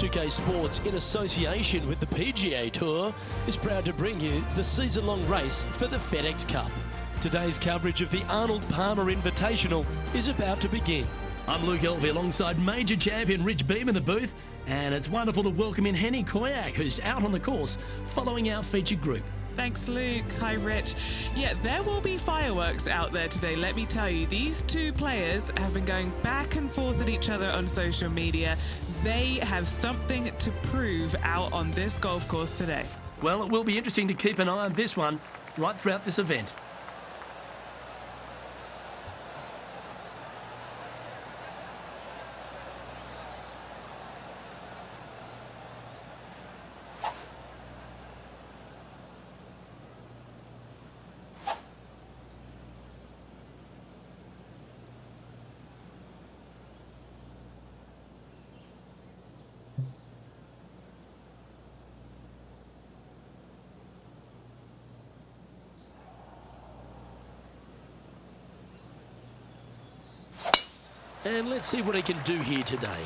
UK Sports, in association with the PGA Tour, is proud to bring you the season-long race for the FedEx Cup. Today's coverage of the Arnold Palmer Invitational is about to begin. I'm Luke Elvey alongside major champion Rich Beam in the booth, and it's wonderful to welcome in Henny Koyak, who's out on the course following our featured group. Thanks, Luke. Hi, Rich. Yeah, there will be fireworks out there today, let me tell you. These two players have been going back and forth at each other on social media. They have something to prove out on this golf course today. Well, it will be interesting to keep an eye on this one right throughout this event. And let's see what he can do here today.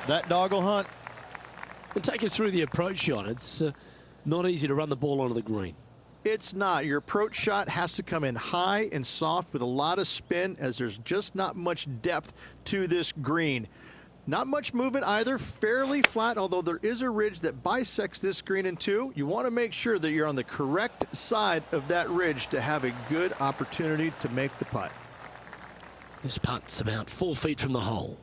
That dog will hunt. And take us through the approach shot. It's not easy to run the ball onto the green. It's not. Your approach shot has to come in high and soft with a lot of spin, as there's just not much depth to this green. Not much movement either, fairly flat, although there is a ridge that bisects this green in two. You want to make sure that you're on the correct side of that ridge to have a good opportunity to make the putt. This putt's about 4 feet from the hole.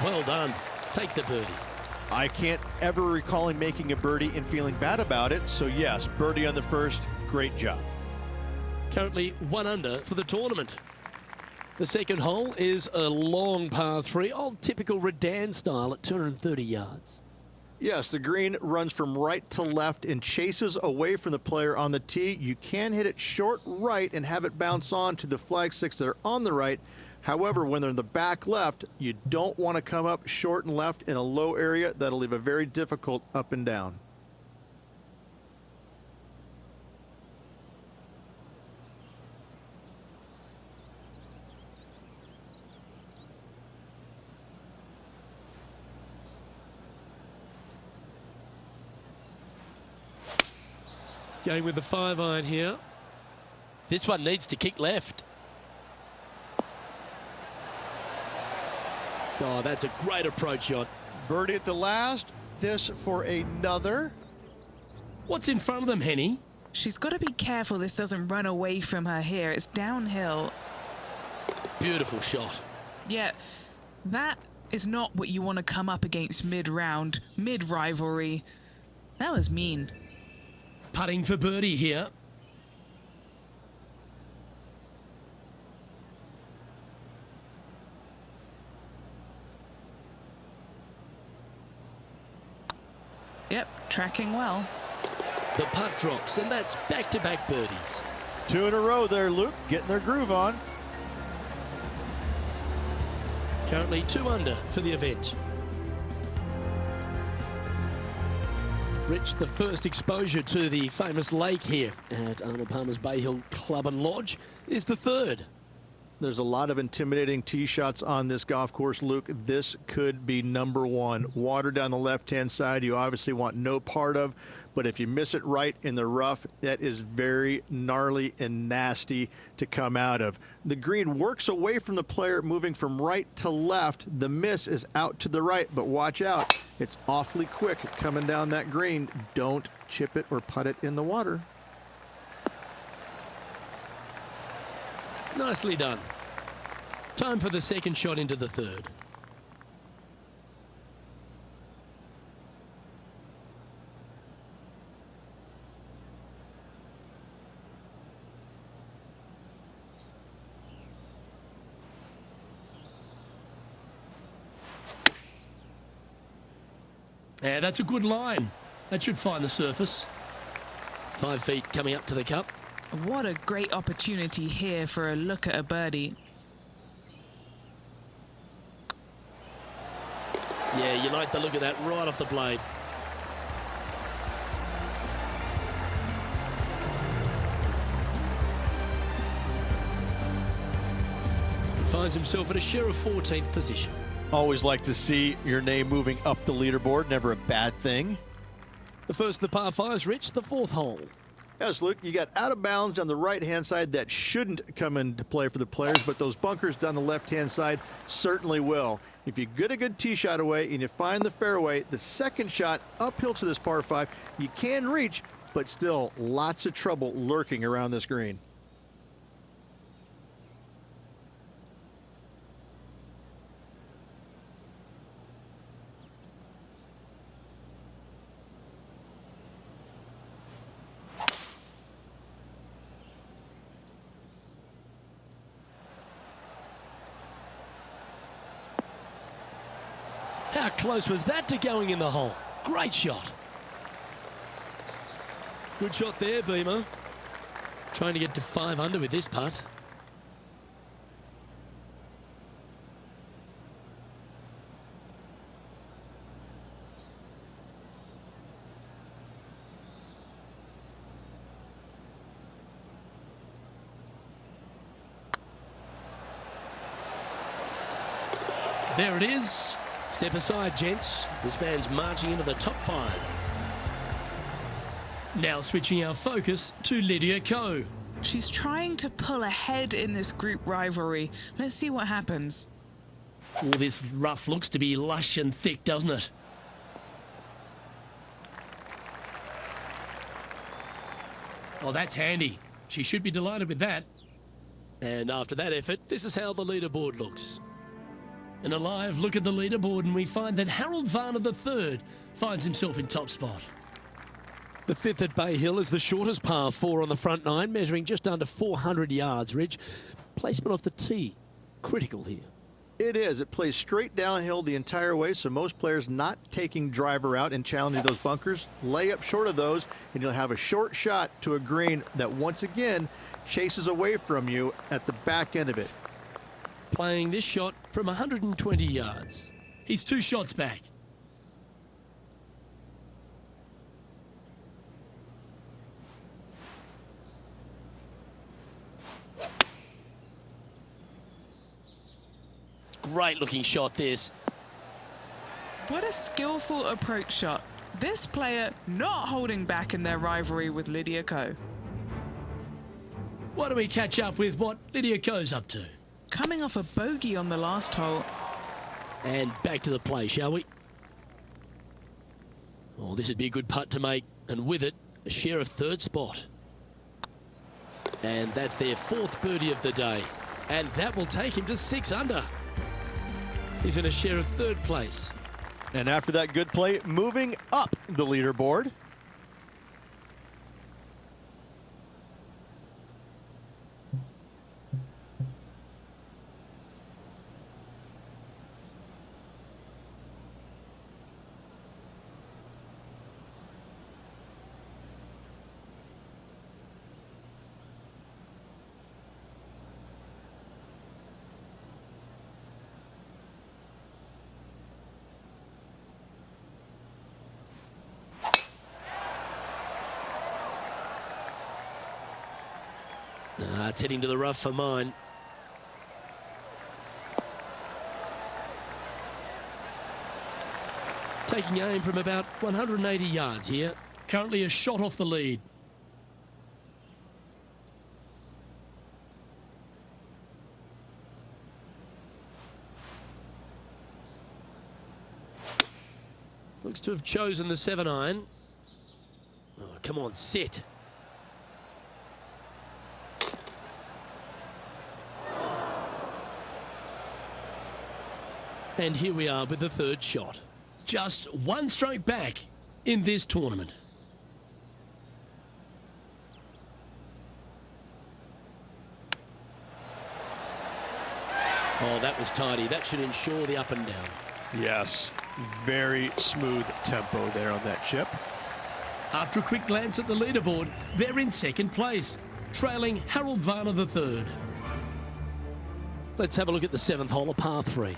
Well done. Take the birdie. I can't ever recall him making a birdie and feeling bad about it, so yes, birdie on the first, great job. Currently 1 under for the tournament. The second hole is a long par 3, all typical Redan style at 230 yards. Yes, the green runs from right to left and chases away from the player on the tee. You can hit it short right and have it bounce on to the flag sticks that are on the right. However, when they're in the back left, you don't want to come up short and left in a low area. That'll leave a very difficult up and down. Going with the 5-iron here. This one needs to kick left. Oh, that's a great approach shot. Birdie at the last. This for another. What's in front of them, Henny? She's got to be careful this doesn't run away from her here. It's downhill. Beautiful shot. Yeah, that is not what you want to come up against mid-round, mid-rivalry. That was mean. Putting for birdie here. Yep, tracking well. The putt drops, and that's back-to-back birdies. 2 in a row there, Luke, getting their groove on. Currently 2 under for the event. Rich, the first exposure to the famous lake here at Arnold Palmer's Bay Hill Club and Lodge is the third. there's a lot of intimidating tee shots on this golf course, Luke. This could be number one. Water down the left-hand side, you obviously want no part of, but if you miss it right in the rough, that is very gnarly and nasty to come out of. The green works away from the player, moving from right to left. The miss is out to the right, but watch out. It's awfully quick coming down that green. Don't chip it or putt it in the water. Nicely done. Time for the second shot into the third. Yeah, that's a good line. That should find the surface. 5 feet coming up to the cup. What a great opportunity here for a look at a birdie. Yeah, you like the look of that right off the blade. He finds himself at a share of 14th position. Always like to see your name moving up the leaderboard. Never a bad thing. The first of the par fives, Rich, the fourth hole. Yes, Luke, you got out of bounds on the right-hand side that shouldn't come into play for the players, but those bunkers down the left-hand side certainly will. If you get a good tee shot away and you find the fairway, the second shot uphill to this par 5, you can reach, but still lots of trouble lurking around this green. How close was that to going in the hole? Great shot. Good shot there, Beamer. Trying to get to 5 under with this putt. There it is. Step aside, gents. This man's marching into the top 5. Now switching our focus to Lydia Ko. She's trying to pull ahead in this group rivalry. Let's see what happens. All this rough looks to be lush and thick, doesn't it? Oh, that's handy. She should be delighted with that. And after that effort, this is how the leaderboard looks. And a live look at the leaderboard, and we find that Harold Varner III finds himself in top spot. The 5th at Bay Hill is the shortest par 4 on the front 9, measuring just under 400 yards, Ridge. Placement off the tee, critical here. It is. It plays straight downhill the entire way, so most players not taking driver out and challenging those bunkers. Lay up short of those, and you'll have a short shot to a green that once again chases away from you at the back end of it. Playing this shot from 120 yards. He's 2 shots back. Great looking shot this. What a skillful approach shot. This player not holding back in their rivalry with Lydia Ko. Why don't we catch up with what Lydia Ko's up to? Coming off a bogey on the last hole. And back to the play, shall we? Oh, this would be a good putt to make, and with it, a share of 3rd spot. And that's their 4th birdie of the day. And that will take him to 6 under. He's in a share of 3rd place. And after that good play, moving up the leaderboard. It's heading to the rough for mine. Taking aim from about 180 yards here. Currently a shot off the lead. Looks to have chosen the 7-iron. Oh, come on, sit. And here we are with the third shot. Just one stroke back in this tournament. Oh, that was tidy. That should ensure the up and down. Yes, very smooth tempo there on that chip. After a quick glance at the leaderboard, they're in second place, trailing Harold Varner III. Let's have a look at the 7th hole of par 3.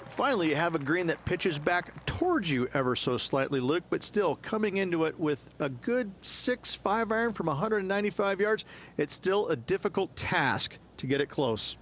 Finally, you have a green that pitches back towards you ever so slightly, Luke, but still coming into it with a good 6-5 iron from 195 yards. It's still a difficult task to get it close.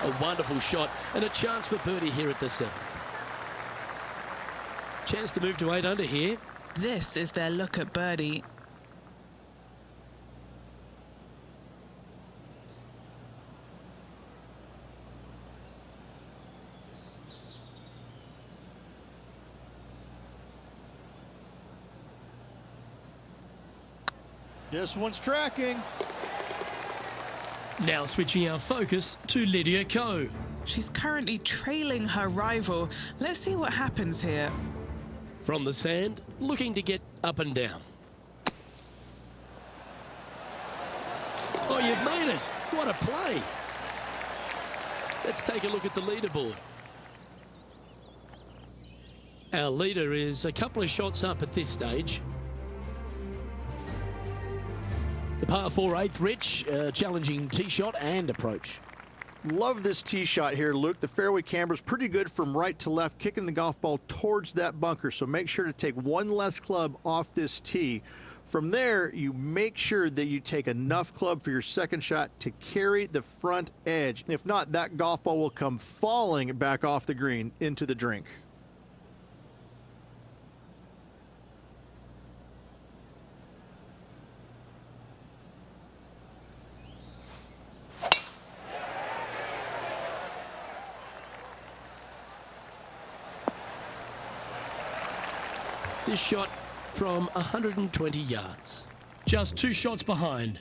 A wonderful shot and a chance for birdie here at the 7th. Chance to move to 8 under here. This is their look at birdie. This one's tracking. Now switching our focus to Lydia Ko. She's currently trailing her rival. Let's see what happens here. From the sand, looking to get up and down. Oh, you've made it. What a play. Let's take a look at the leaderboard. Our leader is a couple of shots up at this stage. The par 4 8th, Rich, challenging tee shot and approach. Love this tee shot here, Luke. The fairway camber's pretty good from right to left, kicking the golf ball towards that bunker. So make sure to take one less club off this tee. From there, you make sure that you take enough club for your second shot to carry the front edge. If not, that golf ball will come falling back off the green into the drink. This shot from 120 yards. Just 2 shots behind.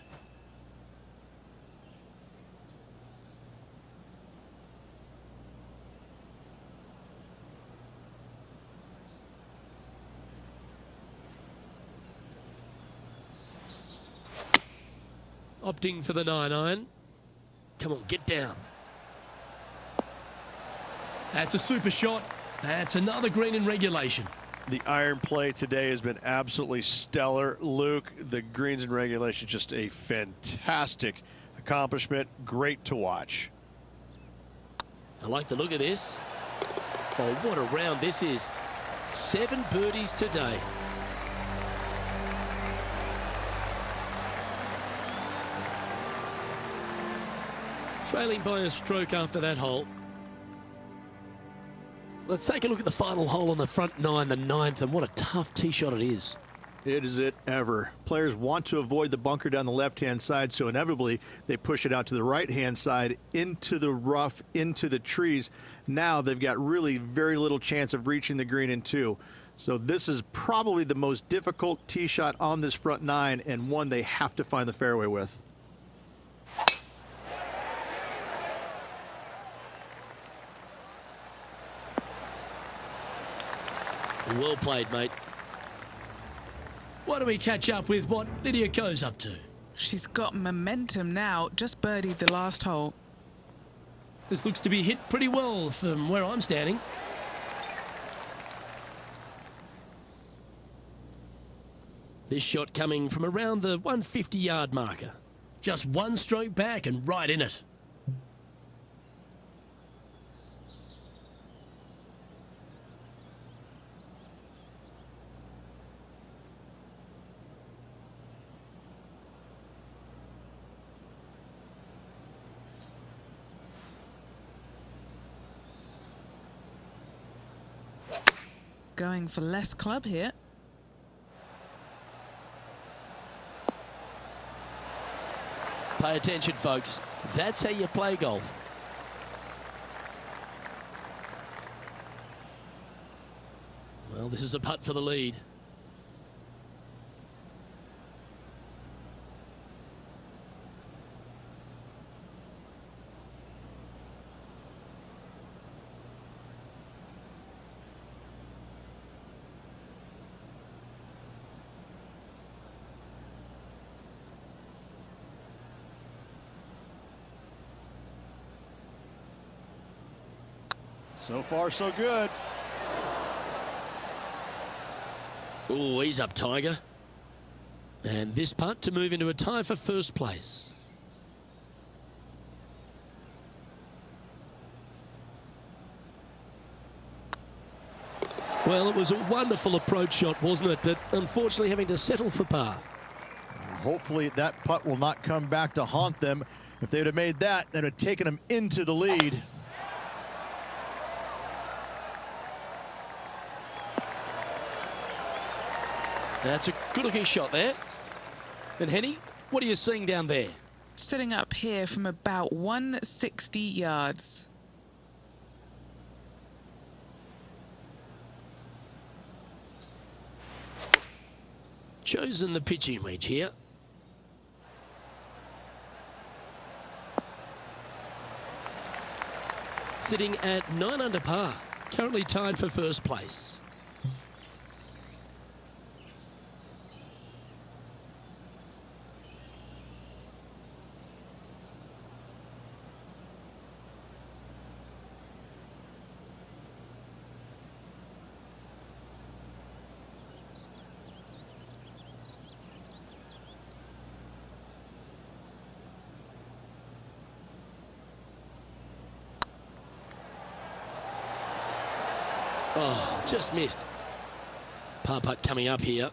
Opting for the 9-iron. Come on, get down. That's a super shot. That's another green in regulation. The iron play today has been absolutely stellar, Luke. The greens in regulation, just a fantastic accomplishment. Great to watch. I like the look of this. Oh, what a round this is. 7 birdies today. Trailing by a stroke after that hole. Let's take a look at the final hole on the front 9, the 9th, and what a tough tee shot it is. It is it ever. Players want to avoid the bunker down the left-hand side, so inevitably they push it out to the right-hand side, into the rough, into the trees. Now they've got really very little chance of reaching the green in 2. So this is probably the most difficult tee shot on this front 9, and one they have to find the fairway with. Well played, mate. Why don't we catch up with what Lydia Ko's up to? She's got momentum now. Just birdied the last hole. This looks to be hit pretty well from where I'm standing. This shot coming from around the 150-yard marker. Just one stroke back and right in it. Going for less club here. Pay attention, folks. That's how you play golf. Well, this is a putt for the lead. So far, so good. Oh, he's up, Tiger. And this putt to move into a tie for first place. Well, it was a wonderful approach shot, wasn't it? But unfortunately having to settle for par. Hopefully that putt will not come back to haunt them. If they would have made that, that would have taken them into the lead. That's a good-looking shot there. And Henny, what are you seeing down there? Sitting up here from about 160 yards. Chosen the pitching wedge here. Sitting at 9 under par, currently tied for first place. Oh, just missed. Par putt coming up here.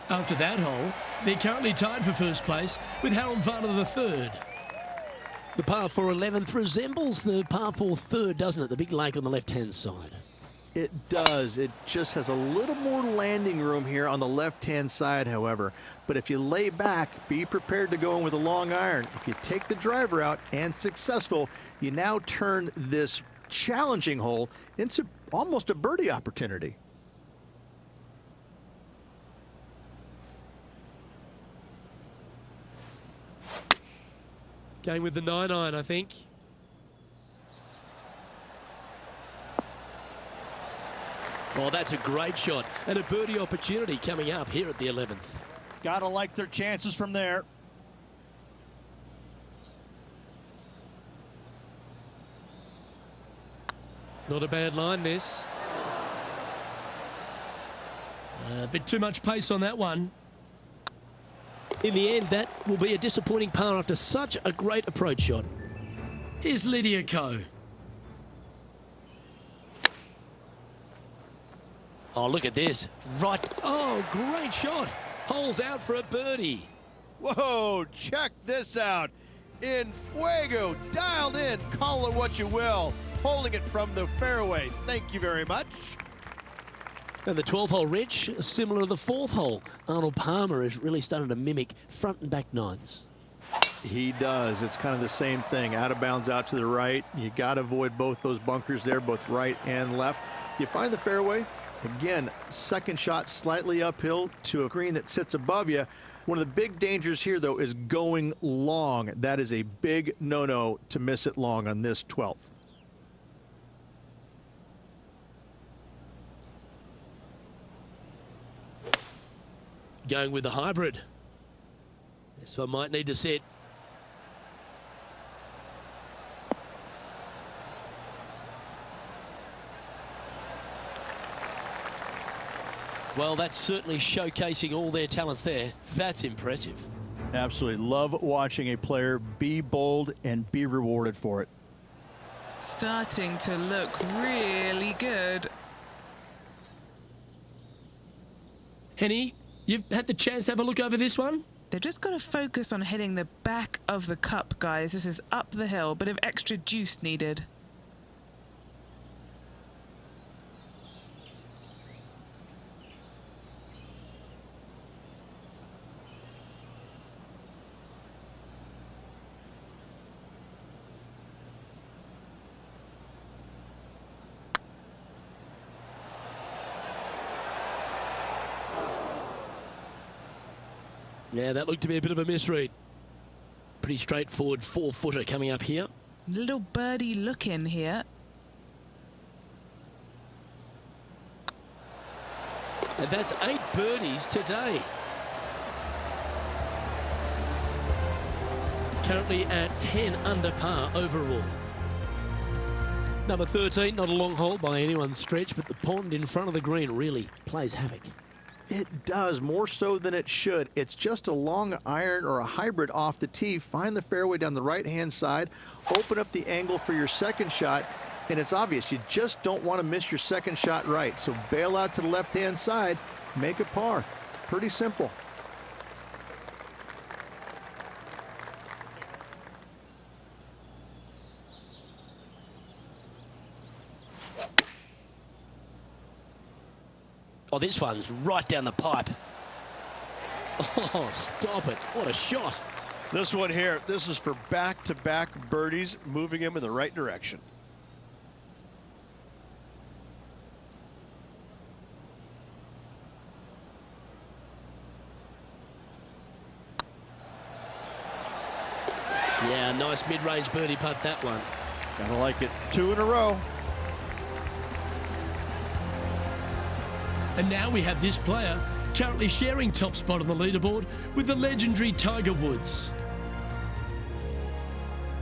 After that hole, they're currently tied for first place with Harold Varner the third. The par 4 11th resembles the par 4 third, doesn't it? The big lake on the left-hand side. It does. It just has a little more landing room here on the left-hand side, however. But if you lay back, be prepared to go in with a long iron. If you take the driver out and successful, you now turn this challenging hole into almost a birdie opportunity. Going with the 9-iron, I think. Oh, that's a great shot. And a birdie opportunity coming up here at the 11th. Gotta like their chances from there. Not a bad line, this. A bit too much pace on that one. In the end, that will be a disappointing par after such a great approach shot. Here's Lydia Ko. Oh, look at this. Right. Oh, great shot. Holes out for a birdie. Whoa, check this out. In fuego, dialed in, call it what you will. Holding it from the fairway. Thank you very much. And the 12th hole, Rich, similar to the 4th hole. Arnold Palmer is really starting to mimic front and back nines. He does. It's kind of the same thing. Out of bounds, out to the right. You got to avoid both those bunkers there, both right and left. You find the fairway. Again, second shot slightly uphill to a green that sits above you. One of the big dangers here, though, is going long. That is a big no-no to miss it long on this 12th. Going with the hybrid. This one might need to sit. Well, that's certainly showcasing all their talents there. That's impressive. Absolutely love watching a player be bold and be rewarded for it. Starting to look really good. Henny, you've had the chance to have a look over this one? They've just got to focus on hitting the back of the cup, guys. This is up the hill, bit of extra juice needed. Yeah, that looked to be a bit of a misread. Pretty straightforward 4-footer coming up here. Little birdie look in here. And that's 8 birdies today. Currently at 10 under par overall. Number 13, not a long hole by anyone's stretch, but the pond in front of the green really plays havoc. It does, more so than it should. It's just a long iron or a hybrid off the tee. Find the fairway down the right-hand side, open up the angle for your second shot, and it's obvious you just don't want to miss your second shot right. So bail out to the left-hand side, make a par. Pretty simple. Oh, this one's right down the pipe. Oh, stop it. What a shot. This one here, this is for back-to-back birdies, moving him in the right direction. Yeah, nice mid-range birdie putt, that one. Gotta like it. 2 in a row. And now we have this player currently sharing top spot on the leaderboard with the legendary Tiger Woods.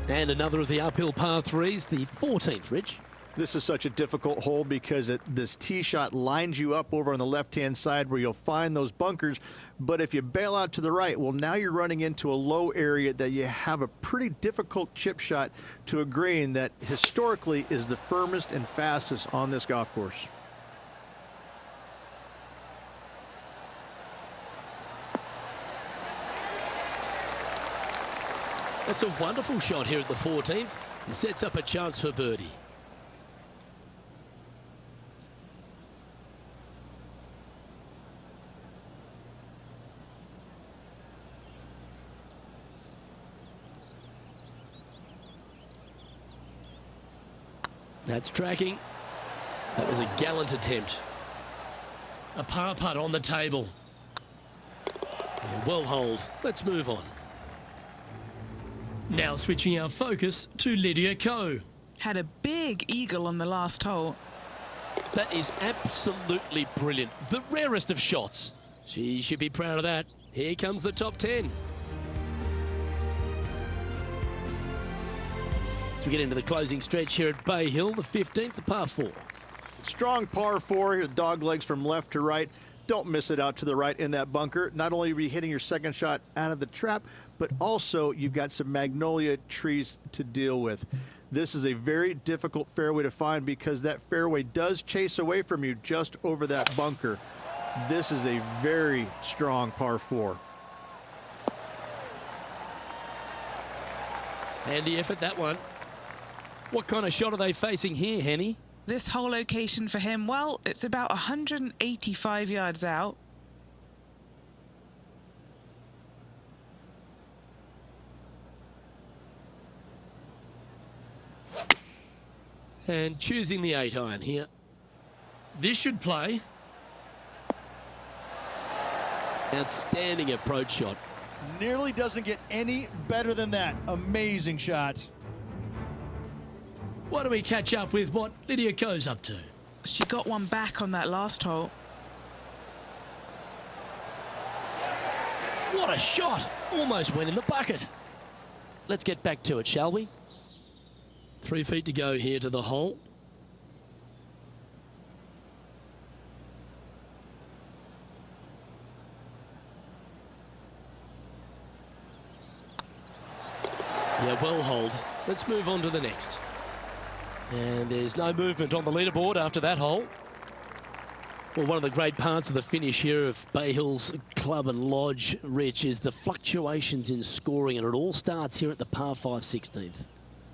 And another of the uphill par 3s, the 14th, Rich. This is such a difficult hole because this tee shot lines you up over on the left-hand side where you'll find those bunkers. But if you bail out to the right, well, now you're running into a low area that you have a pretty difficult chip shot to a green that historically is the firmest and fastest on this golf course. That's a wonderful shot here at the 14th and sets up a chance for birdie. That's tracking. That was a gallant attempt. A par putt on the table. Yeah, well holed. Let's move on. Now switching our focus to Lydia Ko. Had a big eagle on the last hole. That is absolutely brilliant. The rarest of shots. She should be proud of that. Here comes the top 10. As we get into the closing stretch here at Bay Hill, the 15th, the par 4. Strong par 4, dog legs from left to right. Don't miss it out to the right in that bunker. Not only are you hitting your second shot out of the trap, but also you've got some magnolia trees to deal with. This is a very difficult fairway to find because that fairway does chase away from you just over that bunker. This is a very strong par 4. Handy effort, that one. What kind of shot are they facing here, Henny? This whole location for him, well, it's about 185 yards out. And choosing the 8-iron here. This should play. Outstanding approach shot. Nearly doesn't get any better than that. Amazing shot. Why don't we catch up with what Lydia Ko's up to? She got one back on that last hole. What a shot! Almost went in the bucket. Let's get back to it, shall we? 3 feet to go here to the hole. Yeah, well hold. Let's move on to the next. And there's no movement on the leaderboard after that hole. Well, one of the great parts of the finish here of Bay Hill's Club and Lodge, Rich, is the fluctuations in scoring, and it all starts here at the par 5 16th.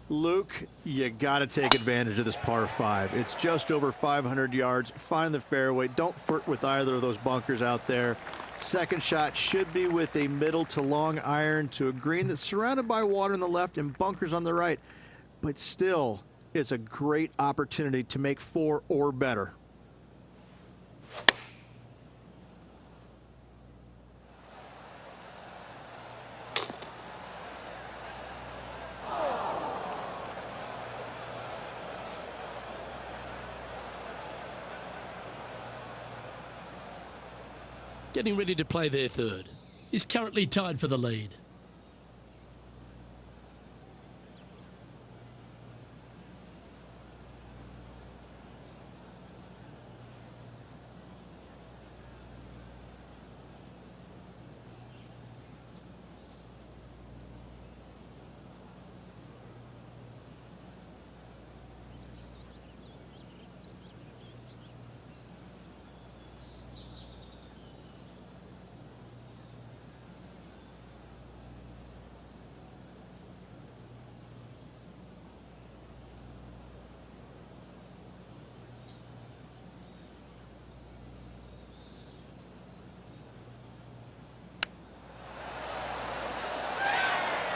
Luke, you got to take advantage of this par 5. It's just over 500 yards. Find the fairway. Don't flirt with either of those bunkers out there. Second shot should be with a middle to long iron to a green that's surrounded by water on the left and bunkers on the right. But still, it's a great opportunity to make 4 or better. Getting ready to play their third. Is currently tied for the lead.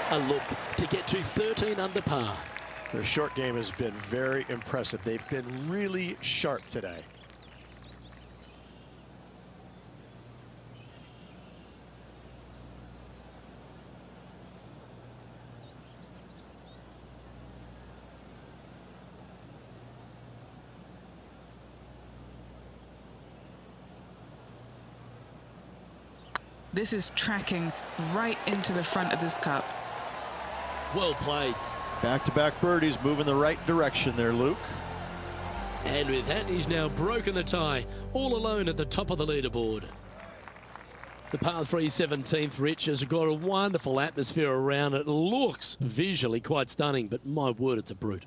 A look to get to 13 under par. Their short game has been very impressive. They've been really sharp today. This is tracking right into the front of this cup. Well played. Back-to-back birdies moving the right direction there, Luke. And with that, he's now broken the tie, all alone at the top of the leaderboard. The par 3 17th, Rich, has got a wonderful atmosphere around it. Looks visually quite stunning, but my word, it's a brute.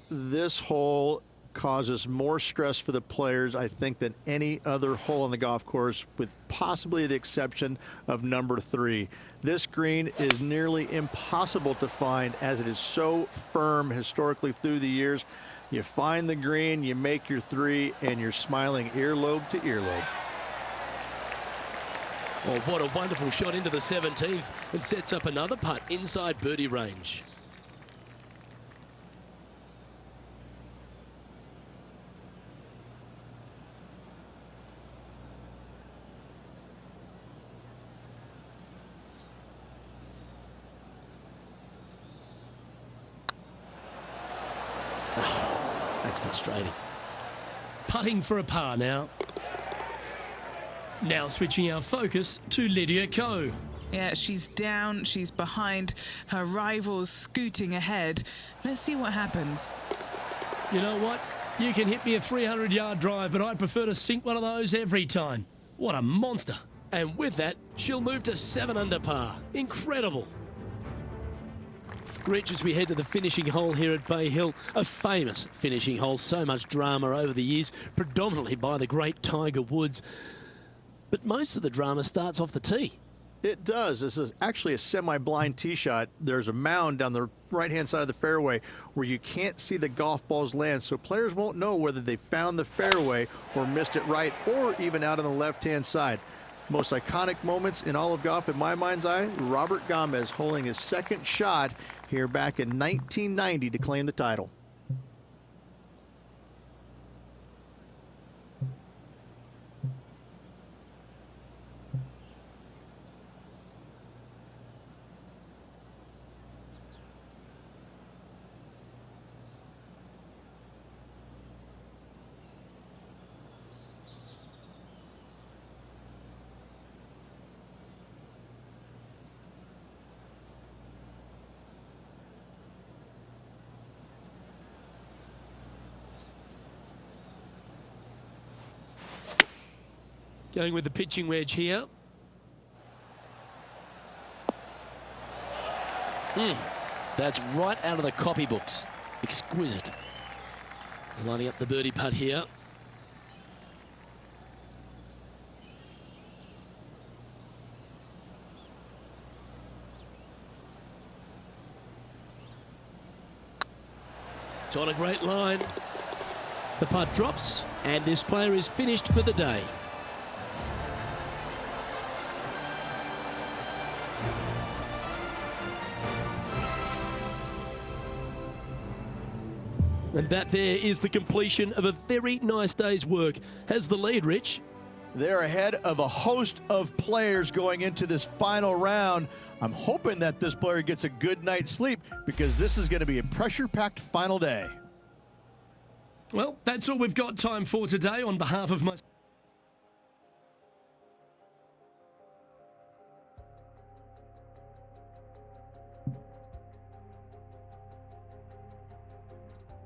This hole causes more stress for the players, I think, than any other hole on the golf course, with possibly the exception of number 3. This green is nearly impossible to find as it is so firm historically through the years. You find the green, you make your 3, and you're smiling earlobe to earlobe. Oh, what a wonderful shot into the 17th, and sets up another putt inside birdie range. That's frustrating. Putting for a par now. Now switching our focus to Lydia Ko. Yeah, she's down, she's behind, her rivals scooting ahead. Let's see what happens. You know what? You can hit me a 300-yard drive, but I'd prefer to sink one of those every time. What a monster. And with that, she'll move to 7 under par. Incredible. Rich, as we head to the finishing hole here at Bay Hill, a famous finishing hole, so much drama over the years, predominantly by the great Tiger Woods. But most of the drama starts off the tee. It does. This is actually a semi-blind tee shot. There's a mound down the right-hand side of the fairway where you can't see the golf balls land, so players won't know whether they found the fairway or missed it right, or even out on the left-hand side. Most iconic moments in all of golf, in my mind's eye, Robert Gomez holding his second shot here back in 1990 to claim the title. Going with the pitching wedge here. That's right out of the copybooks. Exquisite. Lining up the birdie putt here. It's on a great line. The putt drops, and this player is finished for the day. And that there is the completion of a very nice day's work. Has the lead, Rich. They're ahead of a host of players going into this final round. I'm hoping that this player gets a good night's sleep because this is going to be a pressure-packed final day. Well, that's all we've got time for today. On behalf of myself